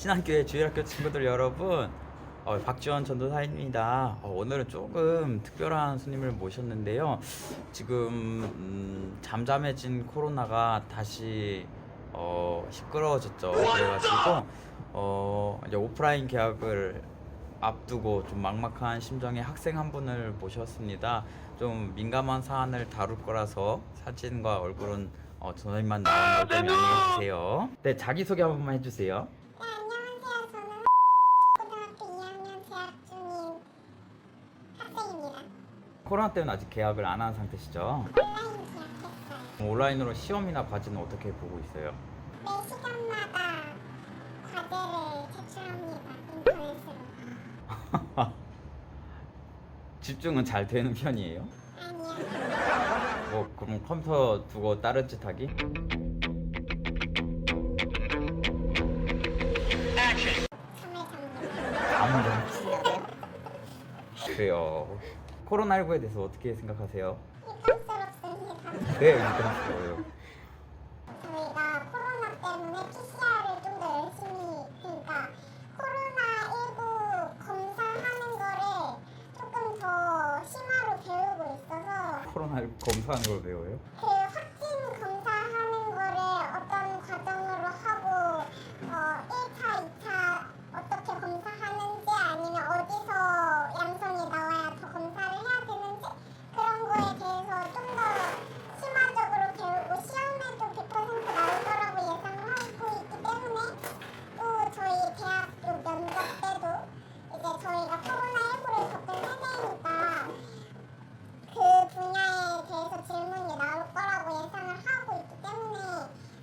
신한교회 주일학교 친구들 여러분, 박지원 전도사입니다. 오늘은 조금 특별한 손님을 모셨는데요. 지금 잠잠해진 코로나가 다시 시끄러워졌죠. 그래가지고 이제 오프라인 개학을 앞두고 좀 막막한 심정의 학생 한 분을 모셨습니다. 좀 민감한 사안을 다룰 거라서 사진과 얼굴은 전화님만 나오는 걸 좀 양해해 주세요. 네, 자기소개 한 번만 해주세요. 네, 안녕하세요. 저는 고등학교 2학년 재학 중인 학생입니다. 코로나 때문에 아직 개학을 안 한 상태시죠? 온라인 재학했어요. 온라인으로 시험이나 과제는 어떻게 보고 있어요? 매 시간마다 과제를 제출합니다. 인터넷으로. 집중은 잘 되는 편이에요? 아니요. 그럼 컴퓨터 두고 다른 짓 하기? 잠을 잡는. 잠을 좀 그래요. 코로나19에 대해서 어떻게 생각하세요? 입감스럽습니다. 네, 이거요. 저희가 코로나 때문에 PCR을 좀 더 열심히, 그러니까 코로나19 검사하는 거를 조금 더 심화로 배우고 있어서 코로나19 검사하는 걸 배워요? 그 확진 검사하는 거를 어떤 과정으로 하고 1차, 2차 어떻게 검사하는지 아니면 어디서 양성이 나와야 더 검사를 해야 되는지 그런 거에 대해서 좀 더 심화적으로 배우고 시험에도 100% 나올 거라고 예상을 하고 있기 때문에 또 저희 대학교 면접 때도 이제 저희가 코로나19를 겪은 세대니까 그 분야에 대해서 질문이 나올 거라고 예상을 하고 있기 때문에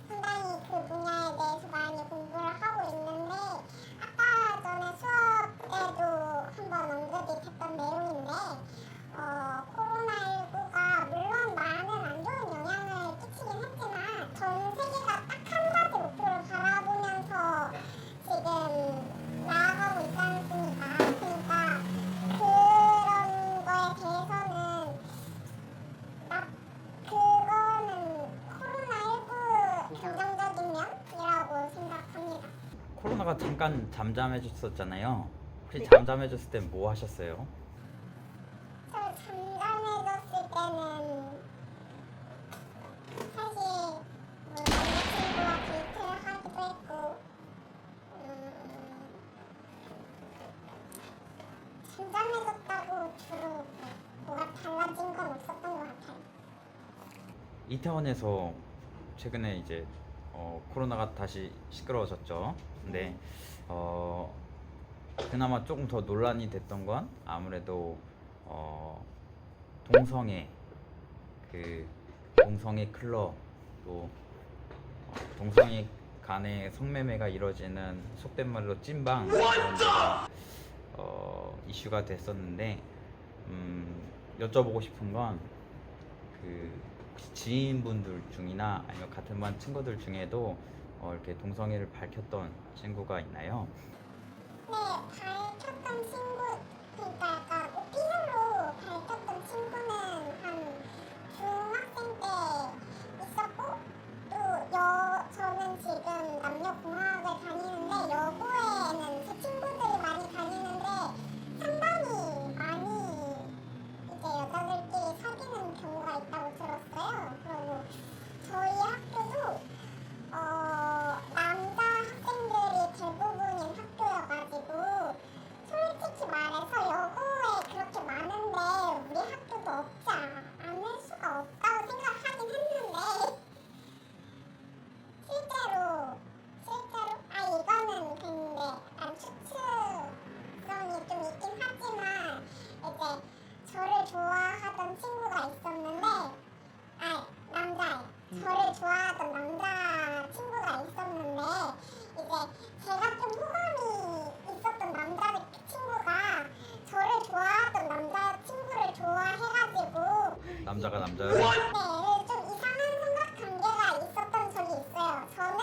상당히 그 분야에 대해서 많이 공부를 하고 있는데 아까 전에 수업 때도 한번 언급이 됐던 내용인데 코로나19가 물론 많은 안 좋은 영향을 끼치긴 했지만 전 세계가 딱 한 가지 목표를 바라보면서 지금 나아가고 있지 않습니까? 그러니까 그런 거에 대해서는 그거는 코로나19 긍정적인 면이라고 생각합니다. 코로나가 잠깐 잠잠해졌었잖아요. 혹시 잠잠해졌을 때 뭐 하셨어요? 저 잠잠해졌을 때는 사실 남자친구와 데이트를 하기도 했고 잠잠해졌다고 주로 뭐가 달라진 건 없었던 것 같아요. 이태원에서 최근에 이제 코로나가 다시 시끄러워졌죠. 근데 그나마 조금 더 논란이 됐던 건 아무래도 동성애 동성애 클럽 또 동성애 간의 성매매가 이루어지는 속된 말로 찐방 이런 데가 이슈가 됐었는데 여쭤보고 싶은 건 혹시 지인분들 중이나 아니면 같은 반 친구들 중에도 이렇게 동성애를 밝혔던 친구가 있나요? 네, 밝혔던 친구, 그러니까 약간 오피셜로 밝혔던 친구는 한 중학생 때 있었고 저는 지금 남녀공학을 다니는데 여고에는 제 친구들이 많이 다니는데 상당히 많이 이제 여자들끼리 사귀는 경우가 있다고 들었어요. 그리고 저희 학교도 남자 학생들이 대부분인 학교여가지고 솔직히 말해서 여고에 그렇게 많은데 우리 학교도 없지 않을 수가 없다고 생각하긴 했는데 실제로 이거는 근데 추측성이 좀 있긴 하지만 이제 저를 좋아하던 친구가 있었는데 남자예요. 저를 좋아하던 남자 친구가 있었는데 이제 제가 좀 호감이 있었던 남자 친구가 저를 좋아하던 남자 친구를 좋아해가지고 남자가 남자를? 네, 좀 이상한 삼각관계가 있었던 적이 있어요. 저는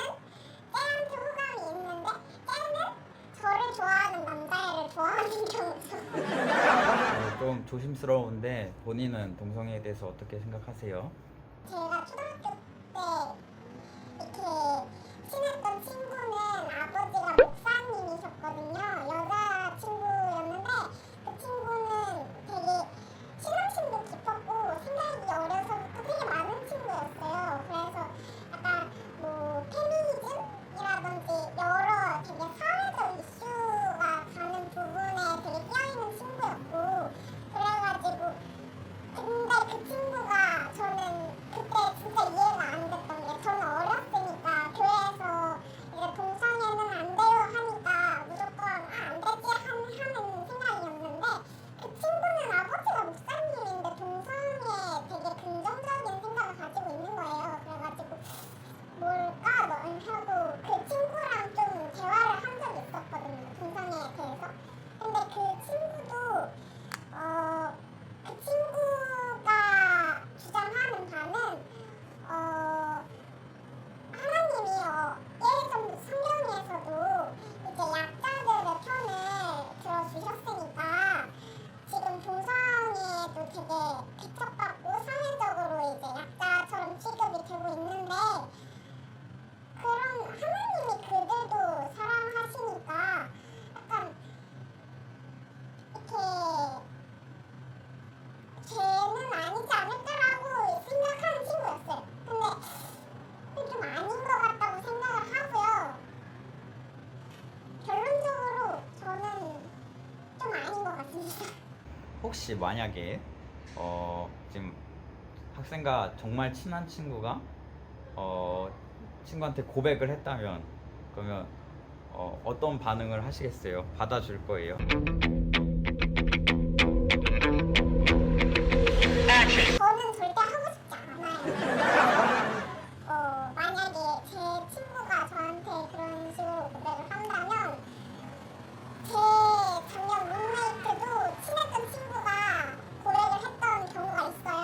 쟤한테 호감이 있는데 쟤는 저를 좋아하는 남자애를 좋아하는 경우죠. 좀 조심스러운데 본인은 동성애에 대해서 어떻게 생각하세요? 제가 초등학교 때 이렇게 친했던 친구는 아버지가 목사님 있습니다. 혹시 만약에 지금 학생과 정말 친한 친구가 친구한테 고백을 했다면 그러면 어떤 반응을 하시겠어요? 받아줄 거예요? 저는 절대 하고 싶지 않아요. 만약에 제 친구가 저한테 그런 식으로 고백을 한다면 제 작년 룸메이트도 친했던 친구가 고백을 했던 경우가 있어요.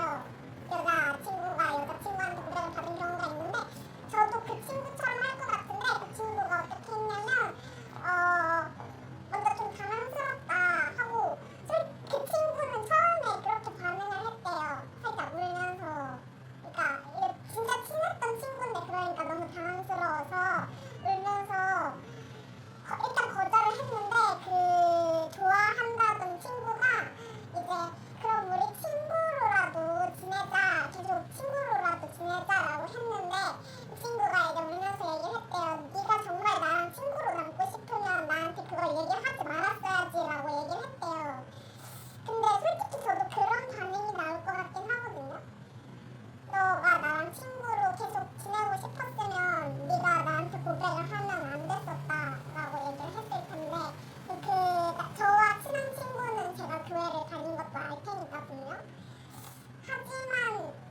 여자친구한테 고백을 받은 경우가 있는데 저도 그 친구처럼 할 것 같은데 그 친구가 어떻게 했냐면 먼저 좀 당황스럽다 하고 그 친구는 처음에 그렇게 반응을 했대요. 살짝 울면서. 그러니까 이게 진짜 친했던 친구인데 그러니까 너무 당황스러워서 울면서 일단 거절을 했는데 그 좋아한다던 친구가 이제 그럼 우리 친구로라도 지내자 계속 친구로라도 지내자라고 했는데 그 친구가 이제 울면서 얘기를 했대요. 네가 정말 나랑 친구로 남고 싶으면 나한테 그걸 얘기를 하지 말았어야지라고 얘기를 했대요. 근데 솔직히 저도 그런 반응이 나올 것 같긴 하거든요. 너가 나랑 친구로 계속 지내고 싶었으면 네가 나한테 고백을 하면 안 됐었다라고 얘기를 했을 텐데 저와 친한 친구는 제가 교회를 다닌 것도 알 테니까요. 하지만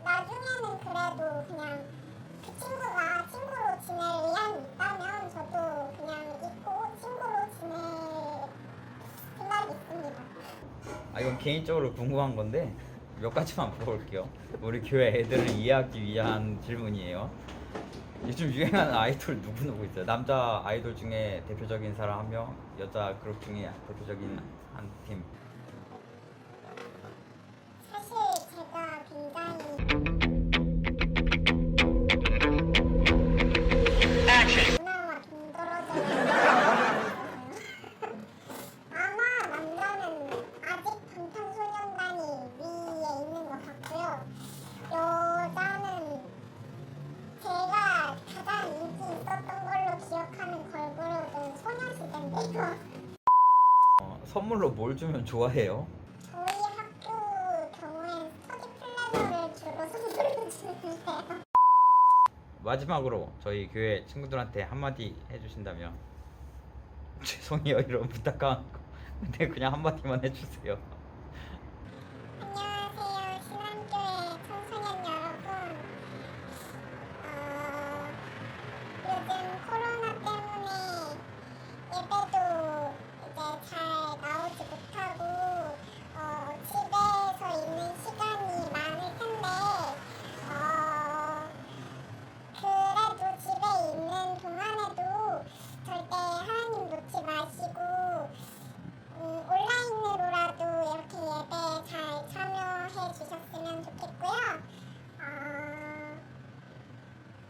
나중에는 그래도 그냥 그 친구가 친구로 지낼 의향이 있다면 저도 그냥 잊고 친구로 지낼 생각이 있습니다. 이건 개인적으로 궁금한 건데 몇 가지만 물어볼게요. 우리 교회 애들을 이해하기 위한 질문이에요. 요즘 유행하는 아이돌 누구 있어요? 남자 아이돌 중에 대표적인 사람 한 명, 여자 그룹 중에 대표적인 한 팀. 사실 제가 굉장히 문화와 동떨어져 아마 남자는 아직 방탄소년단이 위에 있는 것 같고요. 여자는 제가 가장 인기 있었던 걸로 기억하는 걸그룹은 소녀시대인데요. 선물로 뭘 주면 좋아해요? 저희 학교 경우엔 스터디 플래너를 주로 선물로 주는데요. 마지막으로 저희 교회 친구들한테 한마디 해주신다면 죄송해요 이런 부탁한 거 근데 그냥 한마디만 해주세요. 안녕하세요. 신한교회 청소년 여러분. 요즘 코로나 때문에 예배도 이제 잘 나오지 못하고 집에서 있는 시간이 많을 텐데 그래도 집에 있는 동안에도 절대 하나님 놓지 마시고 온라인으로라도 이렇게 예배 잘 참여해 주셨으면 좋겠고요.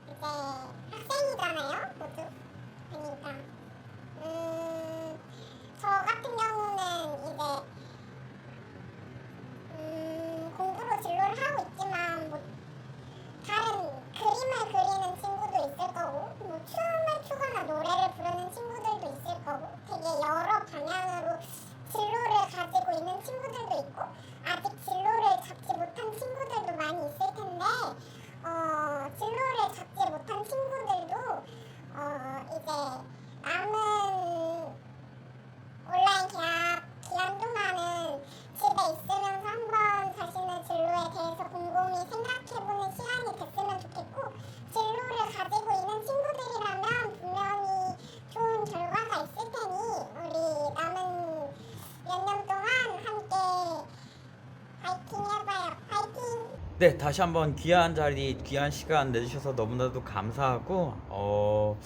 이제 학생이잖아요, 모두. 그러니까 저 같은 경우는 이제 공부로 진로를 하고 있지만 뭐 다른 그림을 그리는 친구도 있을 거고 뭐 춤을 추거나 노래를 부르는 친구들도 있을 거고 되게 여러 방향으로 진로를 가지고 있는 친구들도 있고 아직 진로를 잡지 못한 친구들도 많이 있을 텐데 진로를 잡지 못한 친구들도 이제 남은 온라인 계약 기간 동안은 집에 있으면서 한번 자신의 진로에 대해서 곰곰이 생각해보는 시간이 됐으면 좋겠고 진로를 가지고 있는 친구들이라면 분명히 좋은 결과가 있을 테니 우리 남은 몇 년 동안 함께 파이팅 해봐요. 파이팅! 네, 다시 한번 귀한 자리, 귀한 시간 내주셔서 너무나도 감사하고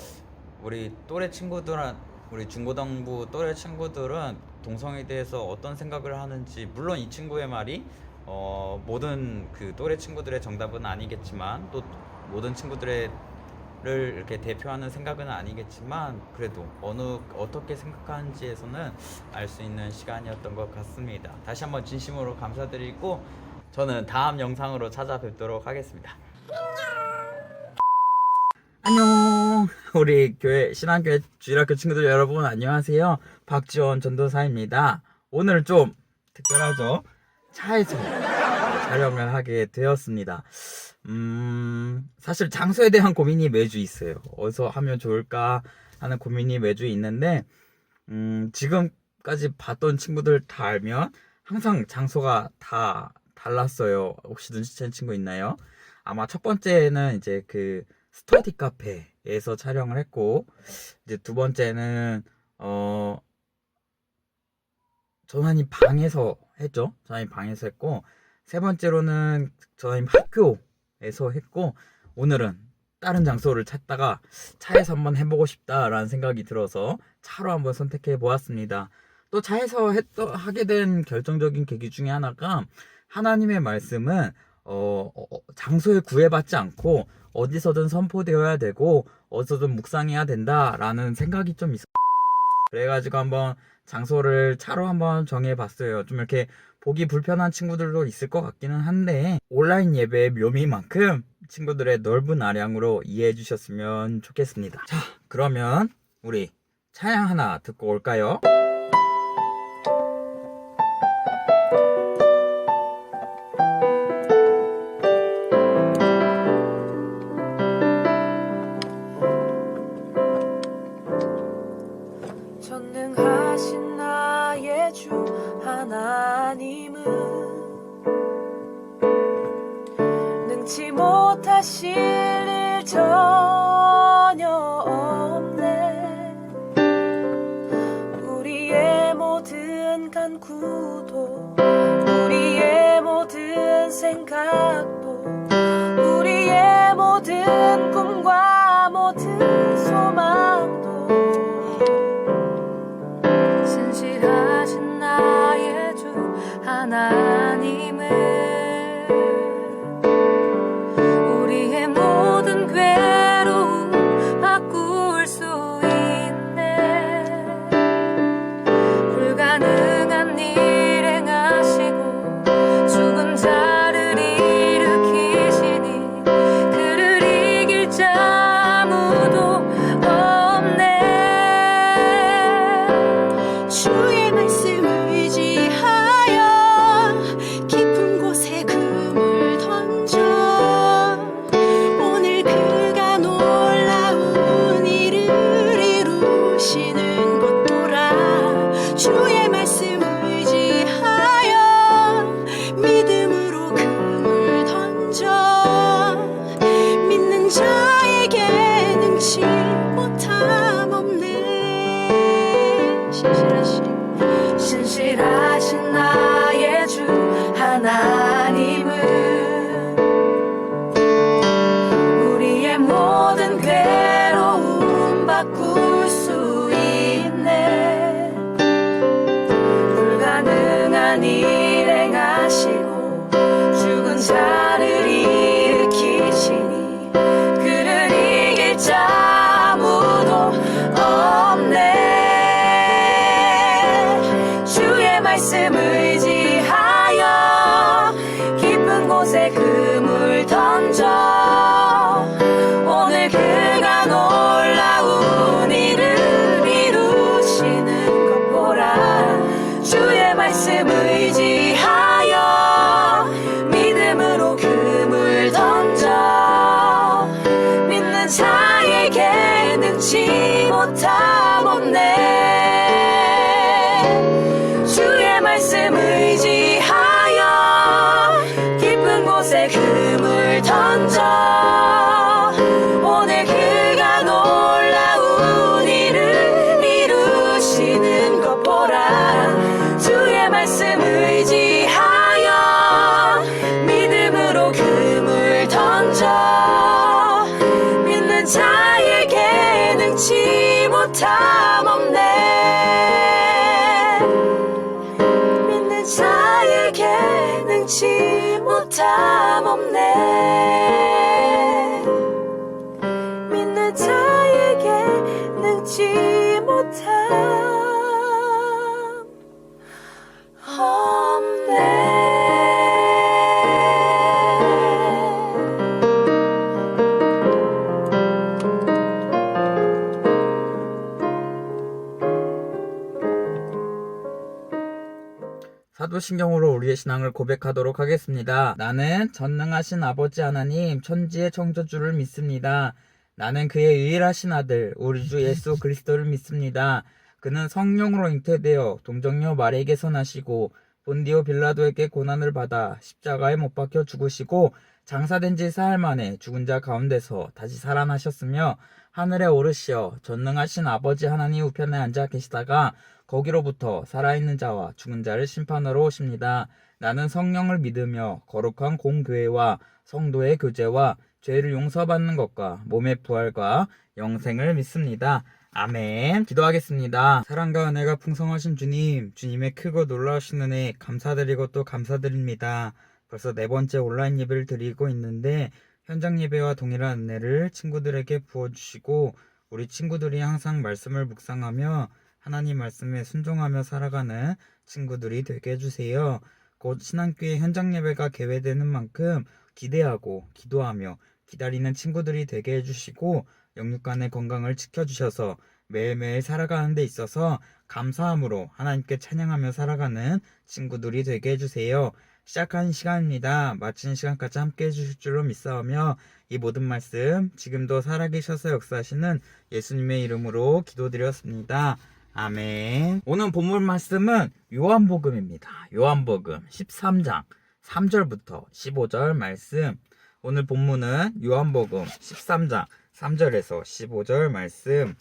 우리 또래 친구들은 우리 중고등부 또래 친구들은 동성애에 대해서 어떤 생각을 하는지 물론 이 친구의 말이 모든 그 또래 친구들의 정답은 아니겠지만 또 모든 친구들을 이렇게 대표하는 생각은 아니겠지만 그래도 어떻게 생각하는지에서는 알 수 있는 시간이었던 것 같습니다. 다시 한번 진심으로 감사드리고 저는 다음 영상으로 찾아뵙도록 하겠습니다. 안녕. 우리 교회 신한교회 주일학교 친구들 여러분 안녕하세요. 박지원 전도사입니다. 오늘 좀 특별하죠. 차에서 촬영을 하게 되었습니다. 사실 장소에 대한 고민이 매주 있어요. 어디서 하면 좋을까 하는 고민이 매주 있는데, 지금까지 봤던 친구들 다 알면 항상 장소가 다 달랐어요. 혹시 눈치챈 친구 있나요? 아마 첫 번째는 이제 그 스터디 카페에서 촬영을 했고, 이제 두 번째는 전화님 방에서 했죠. 전화님 방에서 했고, 세 번째로는 전화님 학교에서 했고, 오늘은 다른 장소를 찾다가 차에서 한번 해보고 싶다라는 생각이 들어서 차로 한번 선택해 보았습니다. 또 차에서 하게 된 결정적인 계기 중에 하나가, 하나님의 말씀은 장소에 구애받지 않고 어디서든 선포되어야 되고 어디서든 묵상해야 된다라는 생각이 좀 있어요. 그래가지고 한번 장소를 차로 한번 정해봤어요. 좀 이렇게 보기 불편한 친구들도 있을 것 같기는 한데, 온라인 예배의 묘미만큼 친구들의 넓은 아량으로 이해해 주셨으면 좋겠습니다. 자, 그러면 우리 찬양 하나 듣고 올까요? 전능하신 나의 주 하나님은 능치 못하실 일 전혀 없네. 우리의 모든 간구도 우리의 모든 생각도 우리의 모든 꿈과 모든 소망도 신실하신 나의 주 하나님을 우리의 모든 괴로움 바꿀 수 있네. 불가능한 일 행하시고 죽은 자를 일으키시니 그를 이길 자 아무도 없네. 주의 말씀을 의지하여 깊은 곳에 금을 던져 오늘 그가 놀라운 일을 이루시는 것 보라. 주의 말씀을 의지하여 믿음으로 금을 던져 믿는 자에게 능치 못함 없네. 신실하신 나의 주 하나님은 우리의 모든 괴로움 바꿀 수 있네. 불가능한 일 행하시고 죽은 자를 일으키시니 그를 이길 자 아무도 없네. 주의 말씀 의지하여 깊은 곳에 금을 던져 오늘 그가 놀라운 일을 이루시는 것 보라. 주의 말씀 의지하여 믿음으로 금을 던져 믿는 자에게 능치 못함 없네. 주의 말씀 의지하여 깊은 곳에 금을 던져 오늘 그가 놀라운 일을 이루시는 것 보라. 주의 말씀 의지하여 믿음으로 금을 던져 믿는 자에게 능치 못함 없네. 믿는 자에게 능치 못함 없네. 믿는 자에게 능치 못함 사도신경으로 우리의 신앙을 고백하도록 하겠습니다. 나는 전능하신 아버지 하나님 천지의 창조주를 믿습니다. 나는 그의 유일하신 아들 우리 주 예수 그리스도를 믿습니다. 그는 성령으로 잉태되어 동정녀 마리에게서 나시고 본디오 빌라도에게 고난을 받아 십자가에 못 박혀 죽으시고 장사된 지 사흘 만에 죽은 자 가운데서 다시 살아나셨으며 하늘에 오르시어 전능하신 아버지 하나님 우편에 앉아 계시다가 거기로부터 살아있는 자와 죽은 자를 심판하러 오십니다. 나는 성령을 믿으며 거룩한 공교회와 성도의 교제와 죄를 용서받는 것과 몸의 부활과 영생을 믿습니다. 아멘. 기도하겠습니다. 사랑과 은혜가 풍성하신 주님, 주님의 크고 놀라우신 은혜 감사드리고 또 감사드립니다. 벌써 4번째 온라인 예배를 드리고 있는데 현장 예배와 동일한 은혜를 친구들에게 부어주시고 우리 친구들이 항상 말씀을 묵상하며 하나님 말씀에 순종하며 살아가는 친구들이 되게 해주세요. 곧 신앙교회 현장 예배가 개회되는 만큼 기대하고 기도하며 기다리는 친구들이 되게 해주시고 영육간의 건강을 지켜주셔서 매일매일 살아가는 데 있어서 감사함으로 하나님께 찬양하며 살아가는 친구들이 되게 해주세요. 시작한 시간입니다. 마치는 시간까지 함께 해주실 줄로 믿사오며 이 모든 말씀 지금도 살아계셔서 역사하시는 예수님의 이름으로 기도드렸습니다. 아멘. 오늘 본문 말씀은 요한복음입니다. 요한복음 13장 3절부터 15절 말씀. 오늘 본문은 요한복음 13장 3절에서 15절 말씀.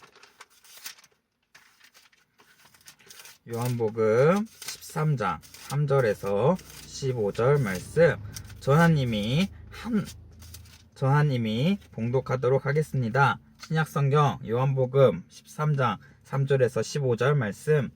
요한복음 13장 3절에서 15절 말씀. 전하님이 봉독하도록 하겠습니다. 신약성경 요한복음 13장 3절에서 15절 말씀.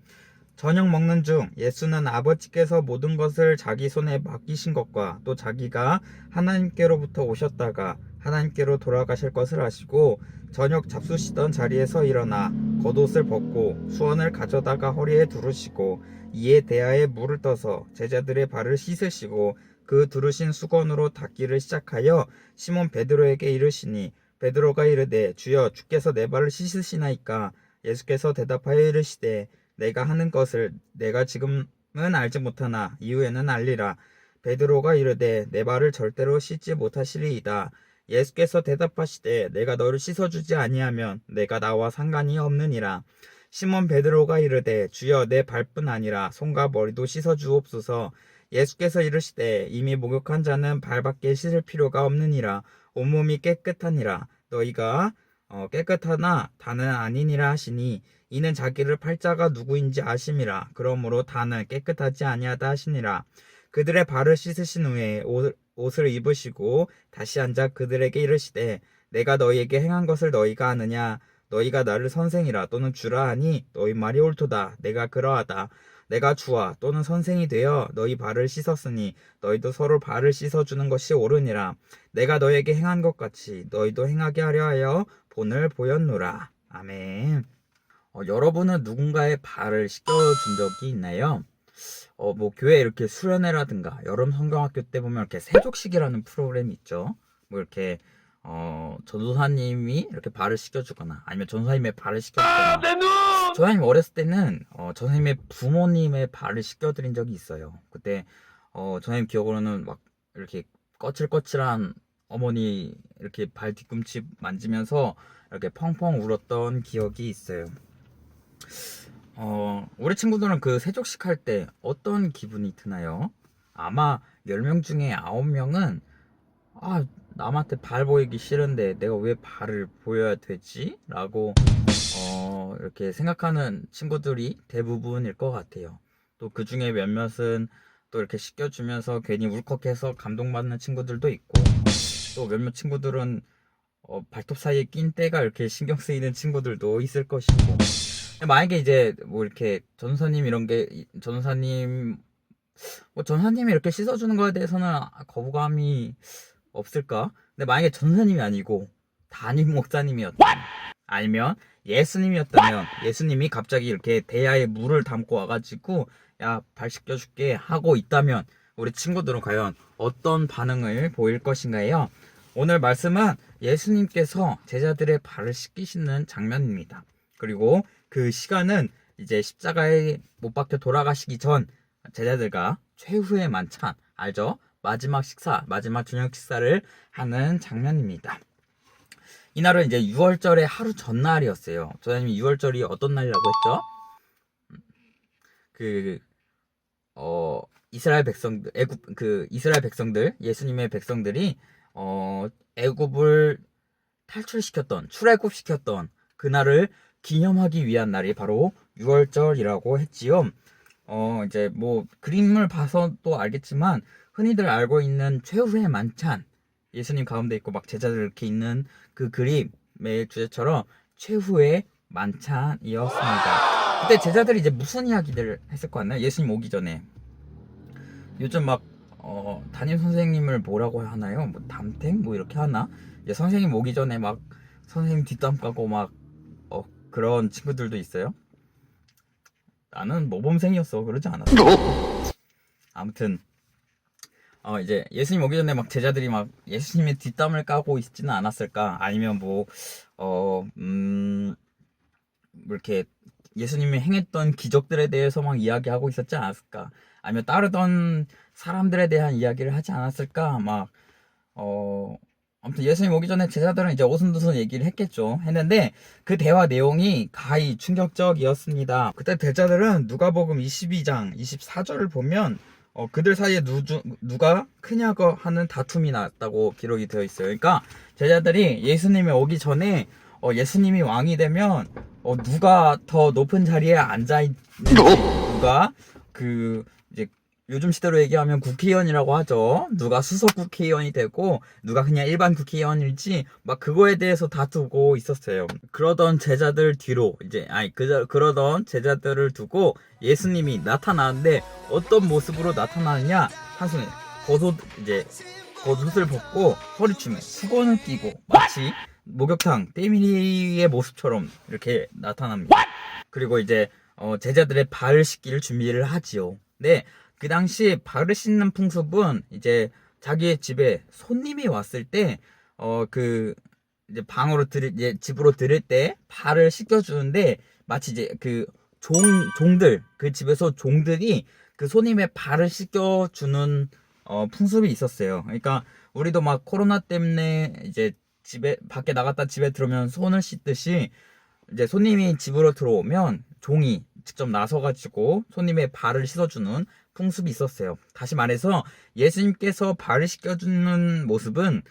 저녁 먹는 중 예수는 아버지께서 모든 것을 자기 손에 맡기신 것과 또 자기가 하나님께로부터 오셨다가 하나님께로 돌아가실 것을 아시고 저녁 잡수시던 자리에서 일어나 겉옷을 벗고 수건을 가져다가 허리에 두르시고 이에 대야에 물을 떠서 제자들의 발을 씻으시고 그 두르신 수건으로 닦기를 시작하여 시몬 베드로에게 이르시니 베드로가 이르되 주여 주께서 내 발을 씻으시나이까. 예수께서 대답하여 이르시되 내가 하는 것을 내가 지금은 알지 못하나 이후에는 알리라. 베드로가 이르되 내 발을 절대로 씻지 못하시리이다. 예수께서 대답하시되 내가 너를 씻어주지 아니하면 내가 나와 상관이 없느니라. 시몬 베드로가 이르되 주여 내 발뿐 아니라 손과 머리도 씻어주옵소서. 예수께서 이르시되 이미 목욕한 자는 발밖에 씻을 필요가 없느니라. 온몸이 깨끗하니라. 너희가 깨끗하나 다는 아니니라 하시니 이는 자기를 팔자가 누구인지 아심이라. 그러므로 다는 깨끗하지 아니하다 하시니라. 그들의 발을 씻으신 후에 옷을 입으시고 다시 앉아 그들에게 이르시되 내가 너희에게 행한 것을 너희가 아느냐. 너희가 나를 선생이라 또는 주라 하니 너희 말이 옳도다. 내가 그러하다. 내가 주와 또는 선생이 되어 너희 발을 씻었으니 너희도 서로 발을 씻어주는 것이 옳으니라. 내가 너희에게 행한 것 같이 너희도 행하게 하려 하여 본을 보였노라. 아멘. 여러분은 누군가의 발을 씻겨준 적이 있나요? 뭐 교회 이렇게 수련회라든가 여름 성경학교 때 보면 이렇게 세족식이라는 프로그램이 있죠. 뭐 이렇게 전도사님이 이렇게 발을 씻겨주거나 아니면 전도사님의 발을 씻겨주거나. 전도사님 어렸을 때는 전도사님의 부모님의 발을 씻겨드린 적이 있어요. 그때 전도사님 기억으로는 막 이렇게 거칠거칠한 어머니 이렇게 발 뒤꿈치 만지면서 이렇게 펑펑 울었던 기억이 있어요. 우리 친구들은 그 세족식 할 때 어떤 기분이 드나요? 아마 10명 중에 9명은 남한테 발 보이기 싫은데 내가 왜 발을 보여야 되지? 라고 이렇게 생각하는 친구들이 대부분일 것 같아요. 또 그 중에 몇몇은 또 이렇게 씻겨주면서 괜히 울컥해서 감동받는 친구들도 있고, 또 몇몇 친구들은 발톱 사이에 낀 때가 이렇게 신경 쓰이는 친구들도 있을 것이고. 만약에 이제 뭐 이렇게 전사님 이런 게 전사님이 이렇게 씻어주는 거에 대해서는 거부감이 없을까? 근데 만약에 전사님이 아니고 담임 목사님이었다, 아니면 예수님이었다면 예수님이 갑자기 이렇게 대야에 물을 담고 와가지고 야, 발 씻겨줄게 하고 있다면 우리 친구들은 과연 어떤 반응을 보일 것인가요? 오늘 말씀은 예수님께서 제자들의 발을 씻기시는 장면입니다. 그리고 그 시간은 이제 십자가에 못 박혀 돌아가시기 전 제자들과 최후의 만찬, 알죠? 마지막 식사, 마지막 저녁 식사를 하는 장면입니다. 이날은 이제 6월절의 하루 전날이었어요. 전사님이 6월절이 어떤 날이라고 했죠? 이스라엘 백성들, 이스라엘 백성들, 예수님의 백성들이 애굽을 탈출시켰던, 출애굽시켰던 그날을 기념하기 위한 날이 바로 6월절이라고 했지요. 이제 뭐 그림을 봐서 또 알겠지만 흔히들 알고 있는 최후의 만찬, 예수님 가운데 있고 막 제자들 이렇게 있는 그 그림의 주제처럼 최후의 만찬이었습니다. 그때 제자들이 이제 무슨 이야기들을 했을 것 같나요? 예수님 오기 전에. 요즘 막 담임 선생님을 뭐라고 하나요? 뭐 담탱? 뭐 이렇게 하나? 이제 선생님 오기 전에 막 선생님 뒷담 까고 막 그런 친구들도 있어요. 나는 모범생이었어. 그러지 않았어. 아무튼 이제 예수님 오기 전에 막 제자들이 막 예수님의 뒷담을 까고 있지는 않았을까? 아니면 뭐 이렇게 예수님이 행했던 기적들에 대해서 막 이야기하고 있었지 않았을까? 아니면 따르던 사람들에 대한 이야기를 하지 않았을까? 막 아무튼 예수님 오기 전에 제자들은 이제 오순도순 얘기를 했는데 그 대화 내용이 가히 충격적이었습니다. 그때 제자들은 누가복음 22장 24절을 보면 그들 사이에 누가 크냐고 하는 다툼이 났다고 기록이 되어 있어요. 그러니까 제자들이 예수님이 오기 전에 예수님이 왕이 되면 누가 더 높은 자리에 앉아 있는지, 누가 이제 요즘 시대로 얘기하면 국회의원이라고 하죠. 누가 수석 국회의원이 되고 누가 그냥 일반 국회의원일지 막 그거에 대해서 다투고 있었어요. 그러던 제자들 뒤로 그러던 제자들을 두고 예수님이 나타나는데 어떤 모습으로 나타나느냐? 한 손에 겉옷을 벗고 허리춤에 수건을 끼고 마치 목욕탕 때밀이의 모습처럼 이렇게 나타납니다. 그리고 이제 제자들의 발을 씻길 준비를 하지요. 네. 그 당시 발을 씻는 풍습은 이제 자기의 집에 손님이 왔을 때 이제 집으로 들일 때 발을 씻겨주는데 마치 이제 종들 그 집에서 종들이 그 손님의 발을 씻겨주는 풍습이 있었어요. 그러니까 우리도 막 코로나 때문에 이제 밖에 나갔다 집에 들어오면 손을 씻듯이 이제 손님이 집으로 들어오면 종이 직접 나서가지고 손님의 발을 씻어주는 풍습이 있었어요. 다시 말해서 예수님께서 발을 씻겨주는 모습은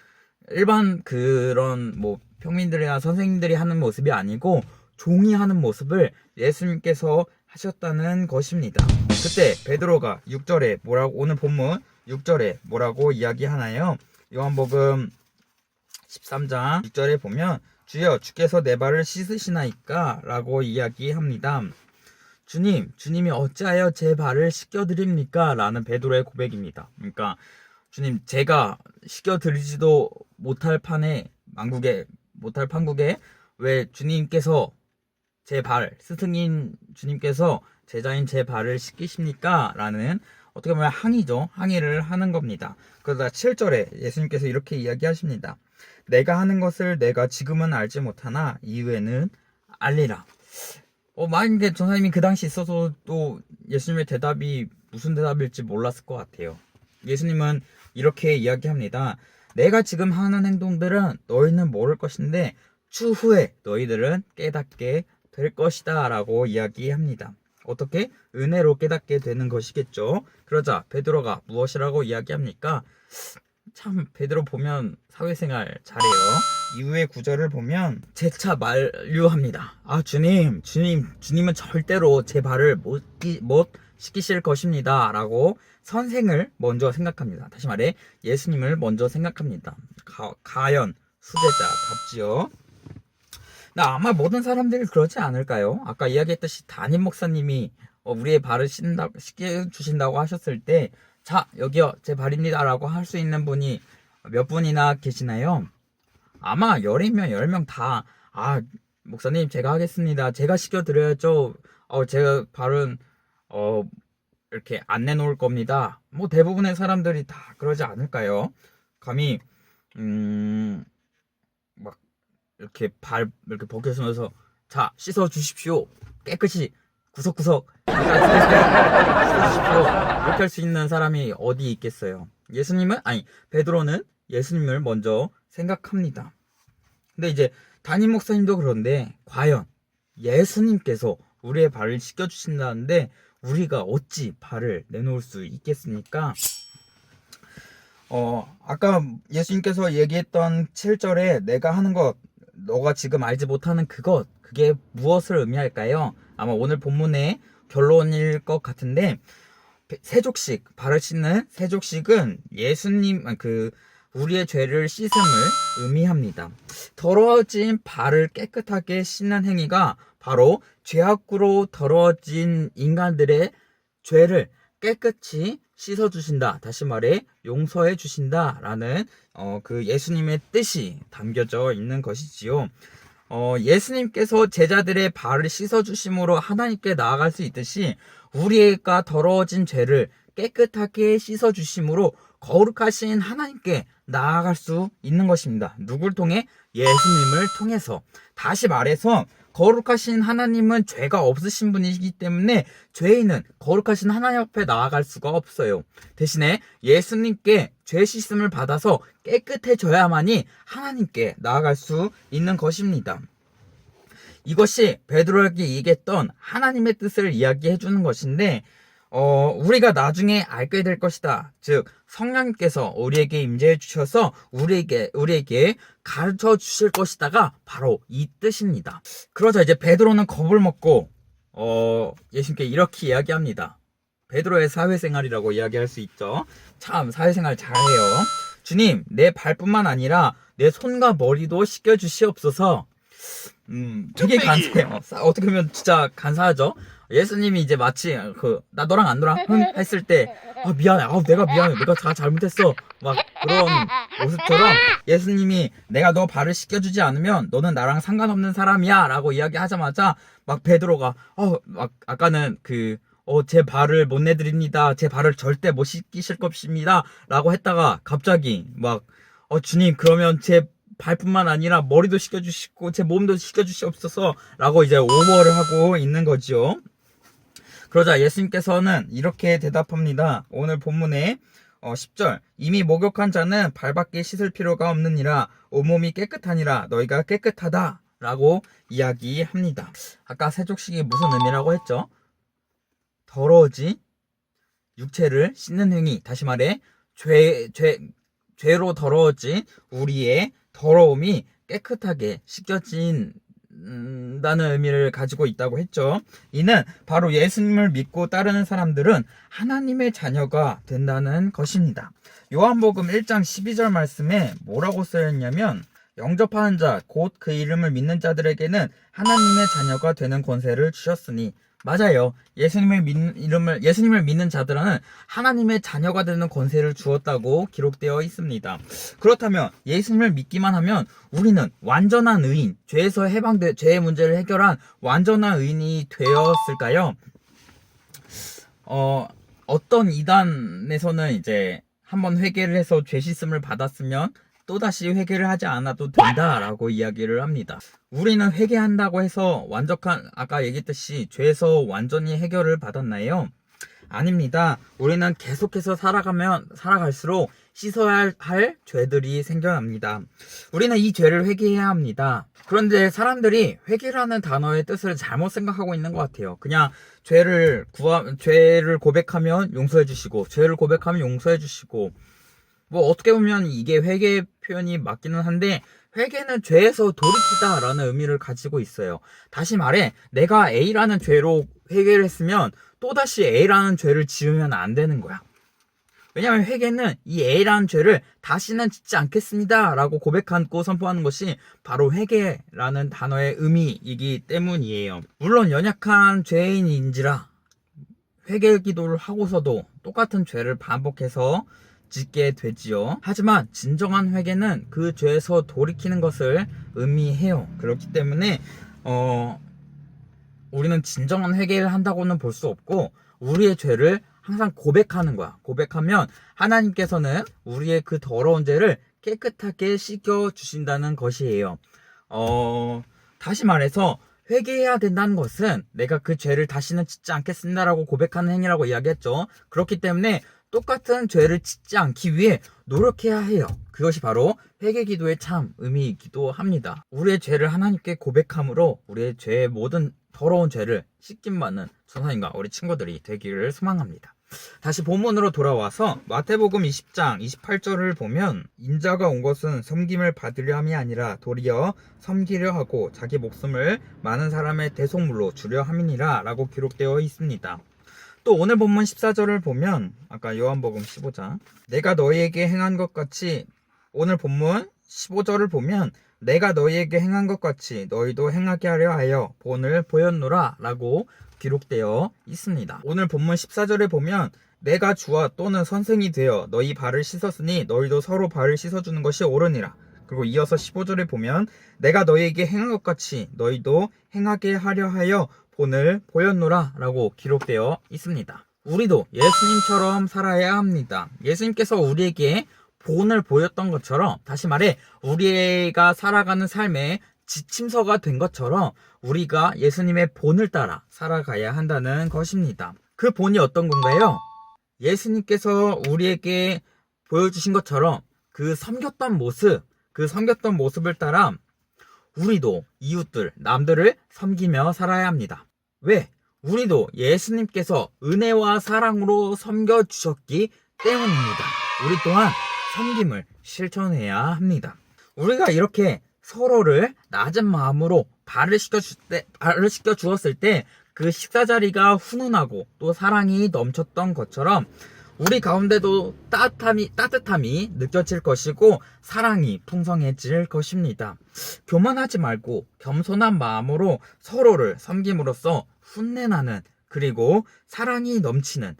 일반 그런 뭐 평민들이나 선생님들이 하는 모습이 아니고 종이 하는 모습을 예수님께서 하셨다는 것입니다. 그때 베드로가 6절에 오늘 본문 6절에 뭐라고 이야기하나요? 요한복음 13장 6절에 보면 주여 주께서 내 발을 씻으시나이까? 라고 이야기합니다. 주님이 어찌하여 제 발을 씻겨드립니까? 라는 베드로의 고백입니다. 그러니까 주님, 제가 씻겨드리지도 못할 판국에 왜 주님께서 스승인 주님께서 제자인 제 발을 씻기십니까? 라는 어떻게 보면 항의를 하는 겁니다. 그러다 7절에 예수님께서 이렇게 이야기하십니다. 내가 하는 것을 내가 지금은 알지 못하나 이후에는 알리라. 만약에 전사님이 그 당시 있어서 또 예수님의 대답이 무슨 대답일지 몰랐을 것 같아요. 예수님은 이렇게 이야기합니다. 내가 지금 하는 행동들은 너희는 모를 것인데 추후에 너희들은 깨닫게 될 것이다 라고 이야기합니다. 어떻게? 은혜로 깨닫게 되는 것이겠죠. 그러자 베드로가 무엇이라고 이야기합니까? 참 베드로 보면 사회생활 잘해요. 이후의 구절을 보면 재차 만류합니다. 주님은 절대로 제 발을 못 씻기실 것입니다 라고 선생을 먼저 생각합니다. 다시 말해 예수님을 먼저 생각합니다. 가연 수제자답지요. 아마 모든 사람들이 그러지 않을까요? 아까 이야기했듯이 담임 목사님이 우리의 발을 씻겨주신다고 하셨을 때 자, 여기요, 제 발입니다 라고 할 수 있는 분이 몇 분이나 계시나요? 아마 10명, 10명 다, 목사님, 제가 하겠습니다. 제가 씻겨드려야죠. 제가 발은, 이렇게 안 내놓을 겁니다. 뭐, 대부분의 사람들이 다 그러지 않을까요? 감히, 막, 이렇게 이렇게 벗겨주면서, 자, 씻어주십시오. 깨끗이, 구석구석, 씻어주십시오. 이렇게 할 수 있는 사람이 어디 있겠어요. 베드로는 예수님을 먼저 생각합니다. 근데 이제 담임 목사님도 그런데 과연 예수님께서 우리의 발을 씻겨주신다는데 우리가 어찌 발을 내놓을 수 있겠습니까? 아까 예수님께서 얘기했던 7절에 내가 하는 것, 너가 지금 알지 못하는 그게 무엇을 의미할까요? 아마 오늘 본문의 결론일 것 같은데, 세족식, 발을 씻는 세족식은 우리의 죄를 씻음을 의미합니다. 더러워진 발을 깨끗하게 씻는 행위가 바로 죄악으로 더러워진 인간들의 죄를 깨끗이 씻어주신다. 다시 말해 용서해 주신다. 라는 그 예수님의 뜻이 담겨져 있는 것이지요. 예수님께서 제자들의 발을 씻어주심으로 하나님께 나아갈 수 있듯이 우리가 더러워진 죄를 깨끗하게 씻어주심으로 거룩하신 하나님께 나아갈 수 있는 것입니다. 누굴 통해? 예수님을 통해서. 다시 말해서 거룩하신 하나님은 죄가 없으신 분이기 때문에 죄인은 거룩하신 하나님 앞에 나아갈 수가 없어요. 대신에 예수님께 죄 씻음을 받아서 깨끗해져야만이 하나님께 나아갈 수 있는 것입니다. 이것이 베드로에게 얘기했던 하나님의 뜻을 이야기해 주는 것인데 우리가 나중에 알게 될 것이다. 즉 성령님께서 우리에게 임재해 주셔서 우리에게 가르쳐 주실 것이다가 바로 이 뜻입니다. 그러자 이제 베드로는 겁을 먹고 예수님께 이렇게 이야기합니다. 베드로의 사회생활이라고 이야기할 수 있죠. 참 사회생활 잘해요. 주님, 내 발뿐만 아니라 내 손과 머리도 씻겨 주시옵소서. 되게 간사해요. 어떻게 보면 진짜 간사하죠. 예수님이 이제 마치 나 너랑 안 놀아? 응? 했을 때 미안해. 내가 미안해. 내가 다 잘못했어. 막 그런 모습처럼 예수님이 내가 너 발을 씻겨주지 않으면 너는 나랑 상관없는 사람이야 라고 이야기하자마자 막 베드로가 아까는 제 발을 못 내드립니다. 제 발을 절대 못 씻기실 것입니다 라고 했다가 갑자기 주님 그러면 제 발뿐만 아니라 머리도 씻겨주시고 제 몸도 씻겨주시옵소서 라고 이제 오버를 하고 있는 거죠. 그러자 예수님께서는 이렇게 대답합니다. 오늘 본문에 10절 이미 목욕한 자는 발밖에 씻을 필요가 없느니라 온몸이 깨끗하니라 너희가 깨끗하다 라고 이야기합니다. 아까 세족식이 무슨 의미라고 했죠? 더러워진 육체를 씻는 행위, 다시 말해 죄로 더러워진 우리의 더러움이 깨끗하게 씻겨진다는 의미를 가지고 있다고 했죠. 이는 바로 예수님을 믿고 따르는 사람들은 하나님의 자녀가 된다는 것입니다. 요한복음 1장 12절 말씀에 뭐라고 쓰였냐면 영접하는 자, 곧 그 이름을 믿는 자들에게는 하나님의 자녀가 되는 권세를 주셨으니 맞아요. 예수님을 믿는 자들은 하나님의 자녀가 되는 권세를 주었다고 기록되어 있습니다. 그렇다면 예수님을 믿기만 하면 우리는 완전한 의인, 죄에서 죄의 문제를 해결한 완전한 의인이 되었을까요? 어떤 이단에서는 이제 한번 회개를 해서 죄 씻음을 받았으면 또다시 회개를 하지 않아도 된다라고 이야기를 합니다. 우리는 회개한다고 해서 아까 얘기했듯이 죄에서 완전히 해결을 받았나요? 아닙니다. 우리는 계속해서 살아갈수록 씻어야 할 죄들이 생겨납니다. 우리는 이 죄를 회개해야 합니다. 그런데 사람들이 회개라는 단어의 뜻을 잘못 생각하고 있는 것 같아요. 그냥 죄를 고백하면 용서해 주시고, 죄를 고백하면 용서해 주시고, 어떻게 보면 이게 회개 표현이 맞기는 한데, 회개는 죄에서 돌이키다 라는 의미를 가지고 있어요. 다시 말해, 내가 A라는 죄로 회개를 했으면 또다시 A라는 죄를 지으면 안 되는 거야. 왜냐하면 회개는 이 A라는 죄를 다시는 짓지 않겠습니다 라고 고백하고 선포하는 것이 바로 회개라는 단어의 의미이기 때문이에요. 물론 연약한 죄인인지라 회개 기도를 하고서도 똑같은 죄를 반복해서 짓게 되지요. 하지만 진정한 회개는 그 죄에서 돌이키는 것을 의미해요. 그렇기 때문에 우리는 진정한 회개를 한다고는 볼 수 없고, 우리의 죄를 항상 고백하는 거야. 고백하면 하나님께서는 우리의 그 더러운 죄를 깨끗하게 씻겨 주신다는 것이에요. 다시 말해서 회개해야 된다는 것은 내가 그 죄를 다시는 짓지 않겠습니다라고 고백하는 행위라고 이야기했죠. 그렇기 때문에 똑같은 죄를 짓지 않기 위해 노력해야 해요. 그것이 바로 회개 기도의 참 의미이기도 합니다. 우리의 죄를 하나님께 고백함으로 우리의 죄의 모든 더러운 죄를 씻김받는 전사님과 우리 친구들이 되기를 소망합니다. 다시 본문으로 돌아와서 마태복음 20장 28절을 보면 인자가 온 것은 섬김을 받으려 함이 아니라 도리어 섬기려 하고 자기 목숨을 많은 사람의 대속물로 주려 함이니라 라고 기록되어 있습니다. 또 오늘 본문 14절을 보면 아까 요한복음 15장 내가 너희에게 행한 것 같이 오늘 본문 15절을 보면 내가 너희에게 행한 것 같이 너희도 행하게 하려 하여 본을 보였노라 라고 기록되어 있습니다. 오늘 본문 14절에 보면 내가 주와 또는 선생이 되어 너희 발을 씻었으니 너희도 서로 발을 씻어주는 것이 옳으니라. 그리고 이어서 15절에 보면 내가 너희에게 행한 것 같이 너희도 행하게 하려 하여 본을 보였노라 라고 기록되어 있습니다. 우리도 예수님처럼 살아야 합니다. 예수님께서 우리에게 본을 보였던 것처럼, 다시 말해 우리가 살아가는 삶의 지침서가 된 것처럼 우리가 예수님의 본을 따라 살아가야 한다는 것입니다. 그 본이 어떤 건가요? 예수님께서 우리에게 보여주신 것처럼 그 섬겼던 모습을 따라 우리도 이웃들, 남들을 섬기며 살아야 합니다. 왜? 우리도 예수님께서 은혜와 사랑으로 섬겨주셨기 때문입니다. 우리 또한 섬김을 실천해야 합니다. 우리가 이렇게 서로를 낮은 마음으로 발을 씻겨 주었을 때 그 식사 자리가 훈훈하고 또 사랑이 넘쳤던 것처럼 우리 가운데도 따뜻함이 느껴질 것이고 사랑이 풍성해질 것입니다. 교만하지 말고 겸손한 마음으로 서로를 섬김으로써 훈내나는, 그리고 사랑이 넘치는,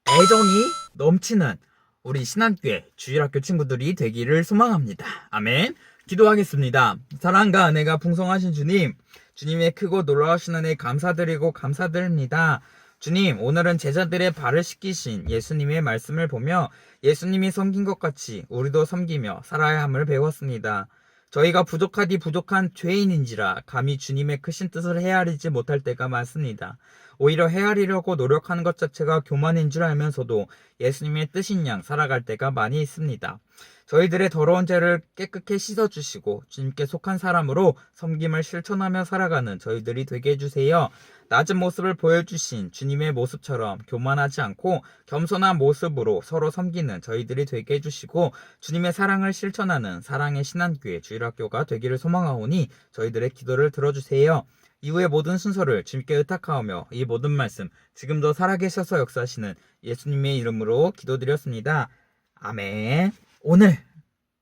애정이 넘치는 우리 신한교회 주일학교 친구들이 되기를 소망합니다. 아멘. 기도하겠습니다. 사랑과 은혜가 풍성하신 주님, 주님의 크고 놀라우신 은혜 감사드리고 감사드립니다. 주님, 오늘은 제자들의 발을 씻기신 예수님의 말씀을 보며 예수님이 섬긴 것 같이 우리도 섬기며 살아야 함을 배웠습니다. 저희가 부족하디 부족한 죄인인지라 감히 주님의 크신 뜻을 헤아리지 못할 때가 많습니다. 오히려 헤아리려고 노력하는 것 자체가 교만인 줄 알면서도 예수님의 뜻인 양 살아갈 때가 많이 있습니다. 저희들의 더러운 죄를 깨끗게 씻어주시고 주님께 속한 사람으로 섬김을 실천하며 살아가는 저희들이 되게 해주세요. 낮은 모습을 보여주신 주님의 모습처럼 교만하지 않고 겸손한 모습으로 서로 섬기는 저희들이 되게 해주시고 주님의 사랑을 실천하는 사랑의 신한교회 주일학교가 되기를 소망하오니 저희들의 기도를 들어주세요. 이후의 모든 순서를 주님께 의탁하오며 이 모든 말씀 지금도 살아계셔서 역사하시는 예수님의 이름으로 기도드렸습니다. 아멘. 오늘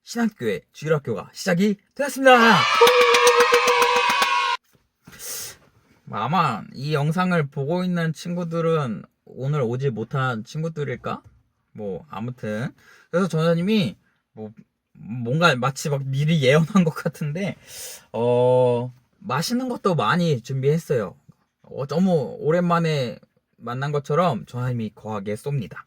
신한교회 주일학교가 시작이 되었습니다. 아마 이 영상을 보고 있는 친구들은 오늘 오지 못한 친구들일까? 아무튼 그래서 전사님이 뭔가 마치 막 미리 예언한 것 같은데 맛있는 것도 많이 준비했어요. 너무 오랜만에 만난 것처럼 전사님이 거하게 쏩니다.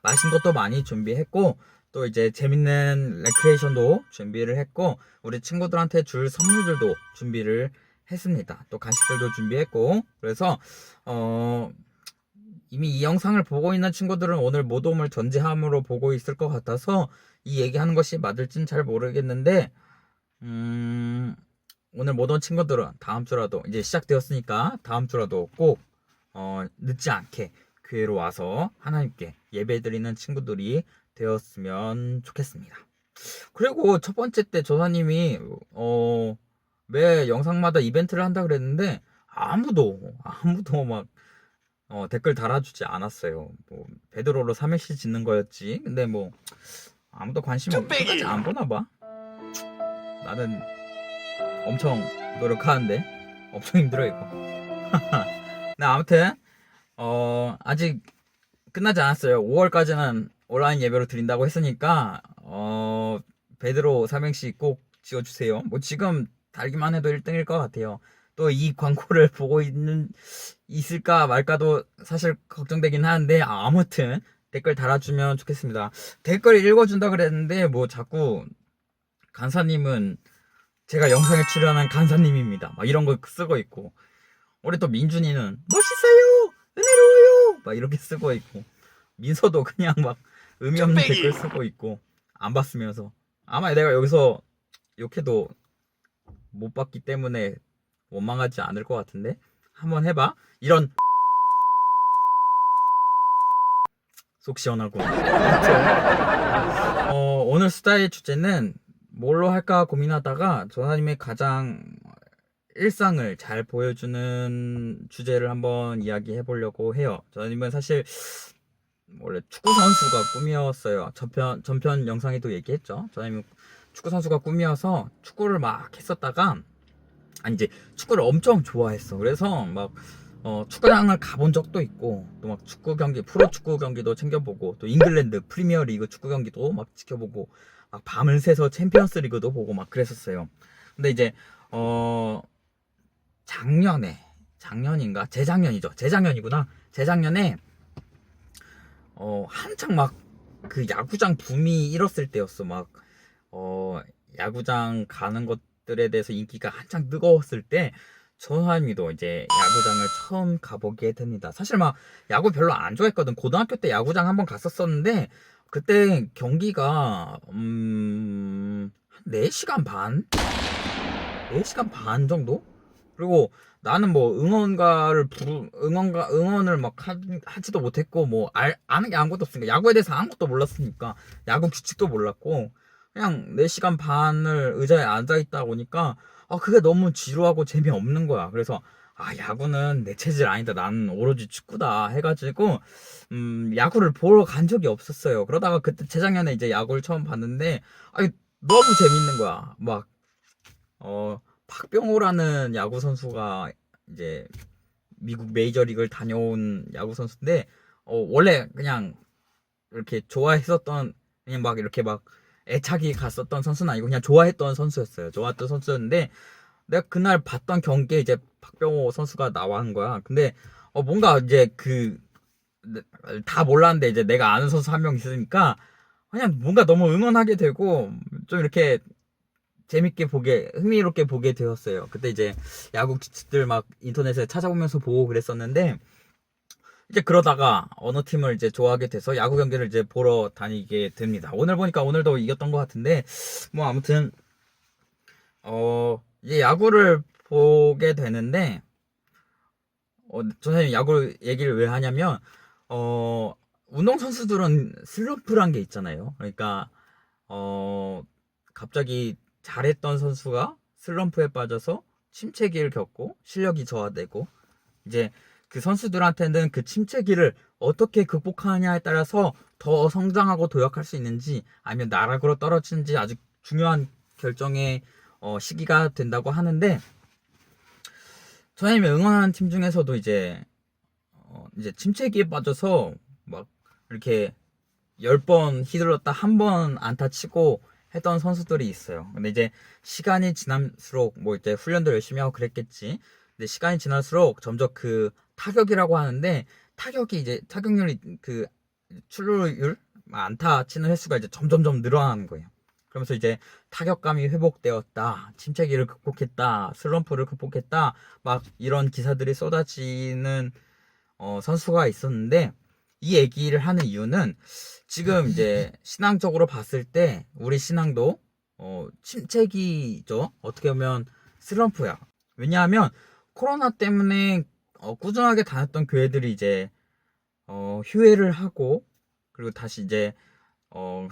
맛있는 것도 많이 준비했고 또 이제 재밌는 레크레이션도 준비를 했고 우리 친구들한테 줄 선물들도 준비를 했습니다. 또 간식들도 준비했고 그래서 이미 이 영상을 보고 있는 친구들은 오늘 모돔을 전제함으로 보고 있을 것 같아서 이 얘기하는 것이 맞을진 잘 모르겠는데 오늘 모돔 친구들은 다음 주라도 이제 시작되었으니까 다음 주라도 꼭 늦지 않게 교회로 와서 하나님께 예배드리는 친구들이 되었으면 좋겠습니다. 그리고 첫 번째 때 조사님이 매 영상마다 이벤트를 한다 그랬는데 아무도 막 댓글 달아주지 않았어요. 베드로로 삼행시 짓는 거였지. 근데 아무도 관심 없이 안 보나 봐. 나는 엄청 노력하는데 엄청 힘들어 이거. 네, 아무튼 아직 끝나지 않았어요. 5월까지는 온라인 예배로 드린다고 했으니까 베드로 삼행시 꼭 지어주세요. 지금 달기만 해도 1등일 것 같아요. 또 이 광고를 보고 있을까 말까도 사실 걱정되긴 하는데 아무튼 댓글 달아주면 좋겠습니다. 댓글 읽어준다 그랬는데 자꾸 간사님은 제가 영상에 출연한 간사님입니다 막 이런 거 쓰고 있고 우리 또 민준이는 멋있어요, 은혜로워요 막 이렇게 쓰고 있고, 민서도 그냥 막 의미 없는 댓글 쓰고 있고 안 봤으면서. 아마 내가 여기서 욕해도 못 봤기 때문에 원망하지 않을 것 같은데 한번 해봐. 이런 속 시원하고. 오늘 수다의 주제는 뭘로 할까 고민하다가 전사님의 가장 일상을 잘 보여주는 주제를 한번 이야기해 보려고 해요. 전사님은 사실 원래 축구 선수가 꿈이었어요. 전편 영상에도 얘기했죠. 전사님은 축구 선수가 꿈이어서 축구를 막 했었다가, 아니 이제 축구를 엄청 좋아했어. 그래서 막 축구장을 가본 적도 있고, 또 막 축구 경기, 프로 축구 경기도 챙겨보고, 또 잉글랜드 프리미어 리그 축구 경기도 막 지켜보고, 막 밤을 새서 챔피언스 리그도 보고 막 그랬었어요. 근데 이제 작년인가? 재작년이구나. 재작년에 한창 막 그 야구장 붐이 일었을 때였어. 막 야구장 가는 것들에 대해서 인기가 한창 뜨거웠을 때 전화님도 이제 야구장을 처음 가보게 됩니다. 사실 막 야구 별로 안 좋아했거든. 고등학교 때 야구장 한번 갔었었는데 그때 경기가 4시간 반? 4시간 반 정도? 그리고 나는 뭐 응원을 막 하지도 못했고, 뭐 아는 게 아무것도 없으니까, 야구에 대해서 아무것도 몰랐으니까, 야구 규칙도 몰랐고, 그냥 4시간 반을 의자에 앉아있다 보니까 그게 너무 지루하고 재미없는 거야. 그래서 야구는 내 체질 아니다, 나는 오로지 축구다 해가지고 야구를 보러 간 적이 없었어요. 그러다가 그때 재작년에 이제 야구를 처음 봤는데 너무 재밌는 거야. 막 박병호라는 야구 선수가 이제 미국 메이저리그를 다녀온 야구 선수인데, 원래 그냥 이렇게 좋아했었던, 그냥 막 이렇게 막 애착이 갔었던 선수는 아니고 그냥 좋아했던 선수였어요. 좋아했던 선수였는데 내가 그날 봤던 경기에 이제 박병호 선수가 나온 거야. 근데 뭔가 이제 다 몰랐는데 이제 내가 아는 선수 한 명 있으니까 그냥 뭔가 너무 응원하게 되고 좀 이렇게 재밌게 흥미롭게 보게 되었어요. 그때 이제 야구 규칙들 막 인터넷에 찾아보면서 보고 그랬었는데, 이제 그러다가 어느 팀을 이제 좋아하게 돼서 야구 경기를 이제 보러 다니게 됩니다. 오늘 보니까 오늘도 이겼던 것 같은데, 뭐 아무튼 이제 야구를 보게 되는데, 선생님 야구 얘기를 왜 하냐면 운동 선수들은 슬럼프란 게 있잖아요. 그러니까 갑자기 잘했던 선수가 슬럼프에 빠져서 침체기를 겪고 실력이 저하되고, 이제 그 선수들한테는 그 침체기를 어떻게 극복하느냐에 따라서 더 성장하고 도약할 수 있는지 아니면 나락으로 떨어지는지 아주 중요한 결정의 시기가 된다고 하는데, 저희가 응원하는 팀 중에서도 이제 침체기에 빠져서 막 이렇게 10번 휘둘렀다 한 번 안타 치고 했던 선수들이 있어요. 근데 이제 시간이 지날수록 뭐 이제 훈련도 열심히 하고 그랬겠지. 근데 시간이 지날수록 점점 그 타격이라고 하는데, 타격률이 그 출루율, 안타 치는 횟수가 이제 점점점 늘어나는 거예요. 그러면서 이제 타격감이 회복되었다, 침체기를 극복했다, 슬럼프를 극복했다, 막 이런 기사들이 쏟아지는 선수가 있었는데, 이 얘기를 하는 이유는 지금 이제 신앙적으로 봤을 때 우리 신앙도 침체기죠. 어떻게 보면 슬럼프야. 왜냐하면 코로나 때문에 꾸준하게 다녔던 교회들이 이제 휴회를 하고, 그리고 다시 이제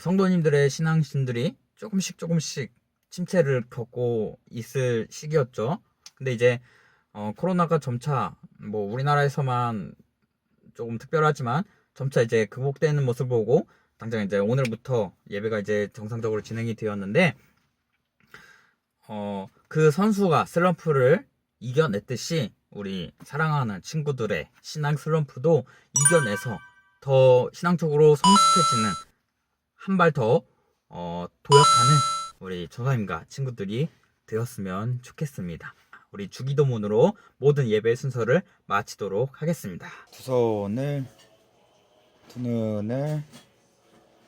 성도님들의 신앙신들이 조금씩 침체를 겪고 있을 시기였죠. 근데 이제 코로나가 점차 뭐 우리나라에서만 조금 특별하지만 점차 이제 극복되는 모습을 보고, 당장 이제 오늘부터 예배가 이제 정상적으로 진행이 되었는데, 그 선수가 슬럼프를 이겨냈듯이 우리 사랑하는 친구들의 신앙 슬럼프도 이겨내서 더 신앙적으로 성숙해지는, 한 발 더 도약하는 우리 전사님과 친구들이 되었으면 좋겠습니다. 우리 주기도문으로 모든 예배 순서를 마치도록 하겠습니다. 두 손을, 두 눈을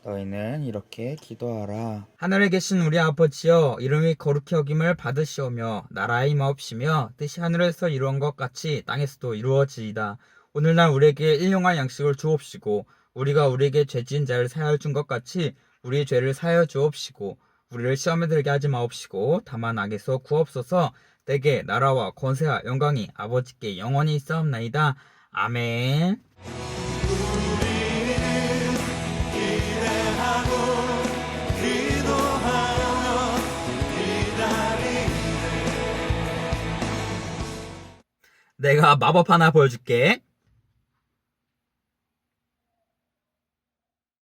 너희는 이렇게 기도하라. 하늘에 계신 우리 아버지여, 이름이 거룩히 여김을 받으시오며 나라의 임하옵시며 뜻이 하늘에서 이루어진 것 같이 땅에서도 이루어지이다. 오늘날 우리에게 일용할 양식을 주옵시고 우리가 우리에게 죄지은 자를 사하여 준 것 같이 우리의 죄를 사하여 주옵시고 우리를 시험에 들게 하지 마옵시고 다만 악에서 구옵소서. 때게 나라와 권세와 영광이 아버지께 영원히 있사옵나이다. 아멘. 내가 마법 하나 보여줄게.